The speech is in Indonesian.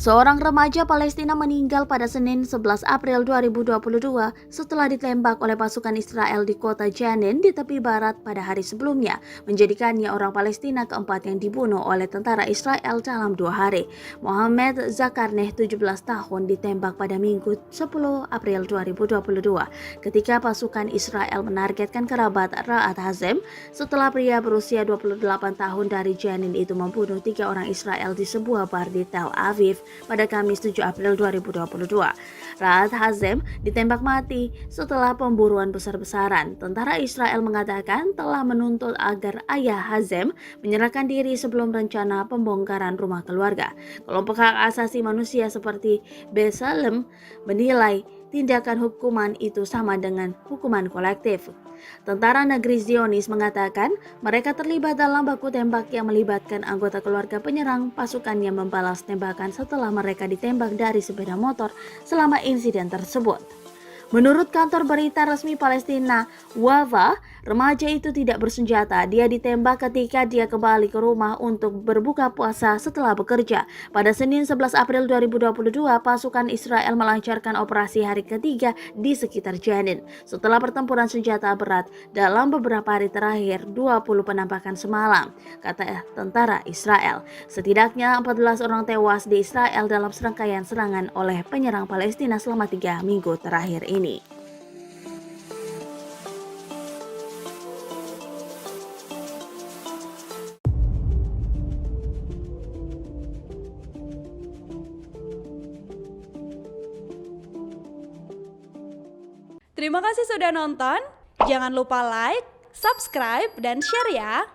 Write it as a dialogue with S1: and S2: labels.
S1: Seorang remaja Palestina meninggal pada Senin 11 April 2022 setelah ditembak oleh pasukan Israel di kota Jenin di tepi barat pada hari sebelumnya, menjadikannya orang Palestina keempat yang dibunuh oleh tentara Israel dalam 2 hari. Mohamed Zakarneh, 17 tahun, ditembak pada Minggu 10 April 2022 ketika pasukan Israel menargetkan kerabat Ra'ad Hazem setelah pria berusia 28 tahun dari Jenin itu membunuh 3 orang Israel di sebuah bar di Tel Aviv pada Kamis 7 April 2022. Ra'ad Hazem ditembak mati setelah pemburuan besar-besaran. Tentara Israel mengatakan telah menuntut agar ayah Hazem menyerahkan diri sebelum rencana pembongkaran rumah keluarga. Kelompok hak asasi manusia seperti B'Tselem menilai tindakan hukuman itu sama dengan hukuman kolektif. Tentara Negeri Zionis mengatakan mereka terlibat dalam baku tembak yang melibatkan anggota keluarga penyerang. Pasukannya membalas tembakan setelah mereka ditembak dari sepeda motor selama insiden tersebut. Menurut kantor berita resmi Palestina, Wafa, remaja itu tidak bersenjata. Dia ditembak ketika dia kembali ke rumah untuk berbuka puasa setelah bekerja. Pada Senin 11 April 2022, pasukan Israel melancarkan operasi hari ketiga di sekitar Jenin. Setelah pertempuran senjata berat dalam beberapa hari terakhir, 20 penampakan semalam, kata tentara Israel. Setidaknya 14 orang tewas di Israel dalam serangkaian serangan oleh penyerang Palestina selama 3 minggu terakhir ini.
S2: Terima kasih sudah nonton. Jangan lupa like, subscribe, dan share ya.